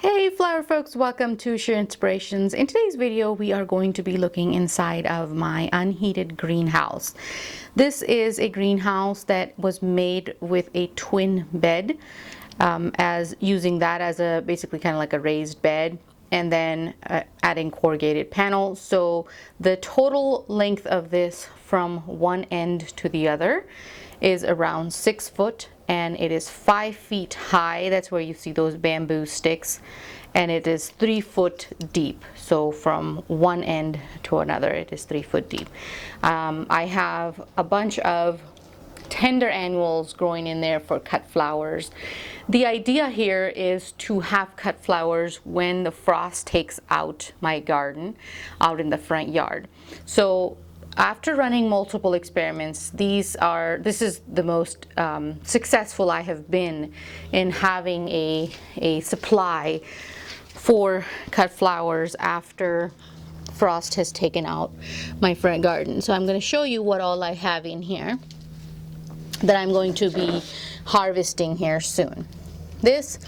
Hey flower folks, welcome to Sheer Inspirations. In today's video we are going to be looking inside of my unheated greenhouse. This is a greenhouse that was made with a twin bed, as using that as a basically kind of like a raised bed, and then adding corrugated panels. So the total length of this from one end to the other is around 6 foot, and it is 5 feet high. That's where you see those bamboo sticks, and it is 3 foot deep. So from one end to another it is 3 foot deep. I have a bunch of tender annuals growing in there for cut flowers. The idea here is to have cut flowers when the frost takes out my garden out in the front yard. So after running multiple experiments, this is the most successful I have been in having a supply for cut flowers after frost has taken out my front garden. So I'm going to show you what all I have in here that I'm going to be harvesting here soon. This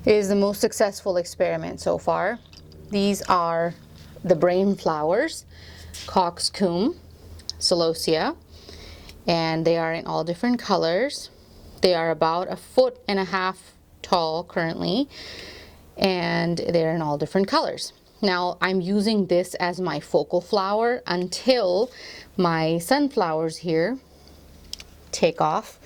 is the most successful experiment so far. These are the brain flowers, coxcomb, celosia, and they are in all different colors. They are about 1.5 foot tall currently, and they're in all different colors. Now I'm using this as my focal flower until my sunflowers here take off.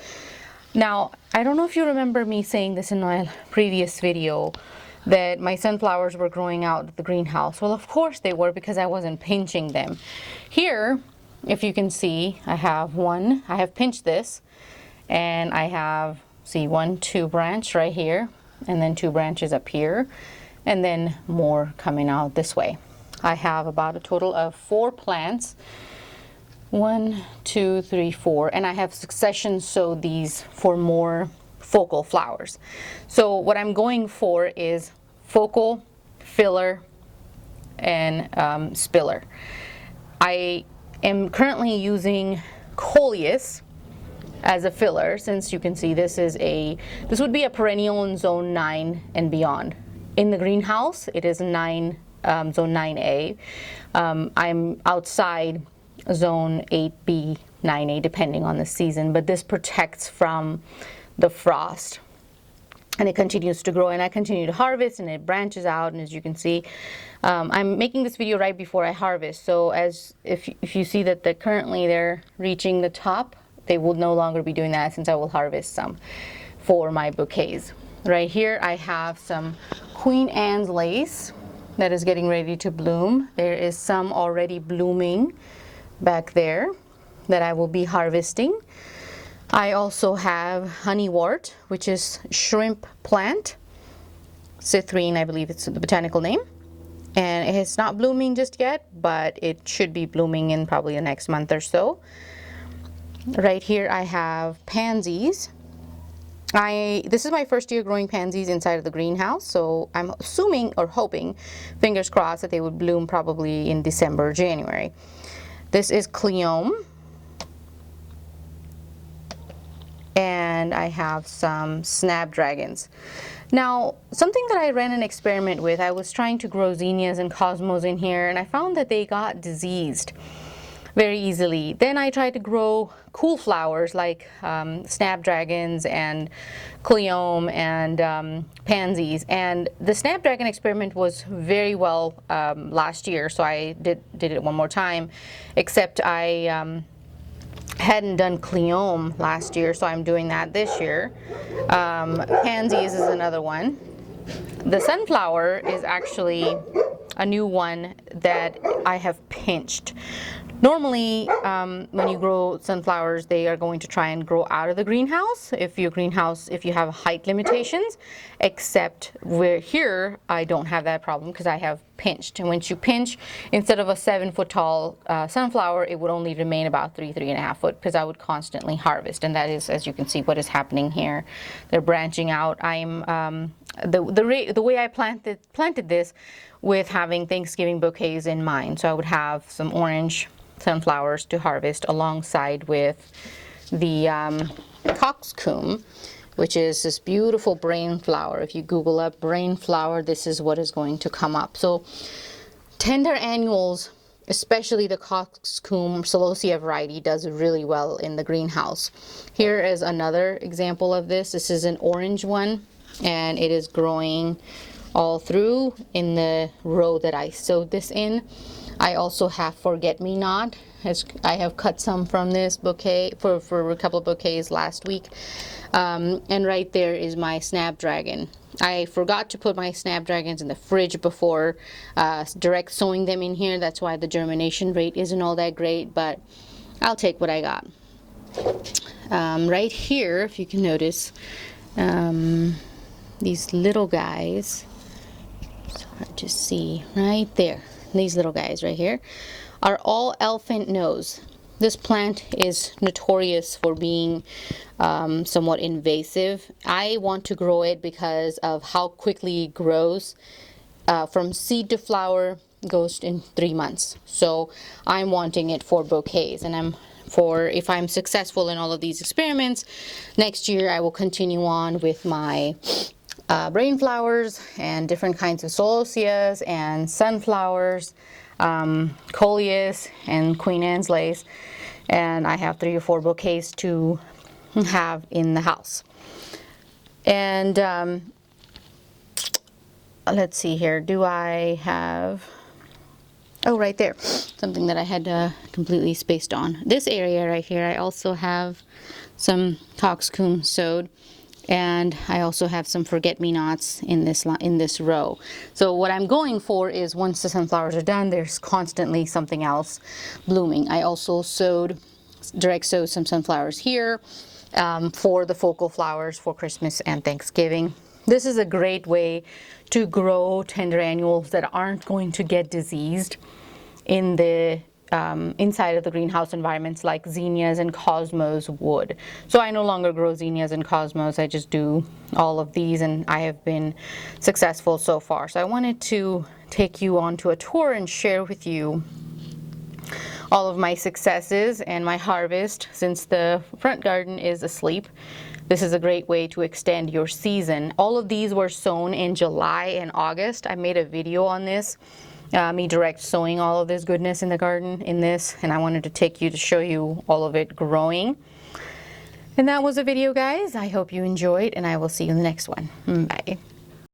Now I don't know if you remember me saying this in my previous video, that my sunflowers were growing out of the greenhouse. Well, of course they were, because I wasn't pinching them. Here, if you can see, I have pinched this, and I have, see, 2 branch right here, and then 2 branches up here, and then more coming out this way. I have about a total of 4 plants. 1, 2, 3, 4, and I have succession sowed these for more focal flowers. So what I'm going for is focal, filler, and spiller. I am currently using coleus as a filler, since you can see this would be a perennial in zone 9 and beyond. In the greenhouse it is zone 9A. I'm outside zone 8B, 9A, depending on the season, but this protects from the frost, and it continues to grow, and I continue to harvest, and it branches out. And as you can see, I'm making this video right before I harvest, so if you see that currently they're reaching the top, they will no longer be doing that, since I will harvest some for my bouquets. Right here I have some Queen Anne's lace that is getting ready to bloom. There is some already blooming back there that I will be harvesting. I also have honeywort, which is shrimp plant, citrine, I believe it's the botanical name, and it is not blooming just yet, but it should be blooming in probably the next month or so. Right here I have pansies. This is my first year growing pansies inside of the greenhouse, so I'm assuming or hoping, fingers crossed, that they would bloom probably in December or January. This is cleome, and I have some snapdragons. Now, something that I ran an experiment with, I was trying to grow zinnias and cosmos in here, and I found that they got diseased very easily. Then I tried to grow cool flowers like snapdragons and cleome and pansies, and the snapdragon experiment was very well last year, so I did it one more time, except I hadn't done cleome last year, so I'm doing that this year. Pansies is another one. The sunflower is actually a new one that I have pinched. Normally, when you grow sunflowers, they are going to try and grow out of the greenhouse if you have height limitations, except where here I don't have that problem because I have pinched. And once you pinch, instead of a 7 foot tall sunflower, it would only remain about 3.5 foot, because I would constantly harvest. And that is, as you can see, what is happening here. They're branching out. The way I planted this with having Thanksgiving bouquets in mind. So I would have some orange sunflowers to harvest alongside with the coxcomb, which is this beautiful brain flower. If you Google up brain flower, this is what is going to come up. So tender annuals, especially the coxcomb celosia variety, does really well in the greenhouse. Here is another example of this. This is an orange one, and it is growing all through in the row that I sowed this in. I also have forget-me-not, as I have cut some from this bouquet for a couple of bouquets last week. And right there is my snapdragon. I forgot to put my snapdragons in the fridge before direct sowing them in here. That's why the germination rate isn't all that great, but I'll take what I got. Right here, if you can notice, these little guys, it's hard to see right there, these little guys right here are all elephant nose. This plant is notorious for being somewhat invasive. I want to grow it because of how quickly it grows. From seed to flower goes in 3 months. So I'm wanting it for bouquets, and if I'm successful in all of these experiments, next year I will continue on with my brain flowers and different kinds of solosias and sunflowers, coleus and Queen Anne's lace, and I have 3 or 4 bouquets to have in the house. And let's see here, do I have, oh, right there, something that I had completely spaced on. This area right here, I also have some coxcomb sowed, and I also have some forget-me-nots in this row. So what I'm going for is, once the sunflowers are done, there's constantly something else blooming. I also direct sowed some sunflowers here for the focal flowers for Christmas and Thanksgiving. This is a great way to grow tender annuals that aren't going to get diseased in the inside of the greenhouse environments like zinnias and cosmos would. So I no longer grow zinnias and cosmos. I just do all of these, and I have been successful so far. So I wanted to take you on to a tour and share with you all of my successes and my harvest. Since the front garden is asleep, this is a great way to extend your season. All of these were sown in July and August. I made a video on this. Me direct sowing all of this goodness in the garden and I wanted to take you to show you all of it growing. And that was a video, guys. I hope you enjoyed, and I will see you in the next one. Bye.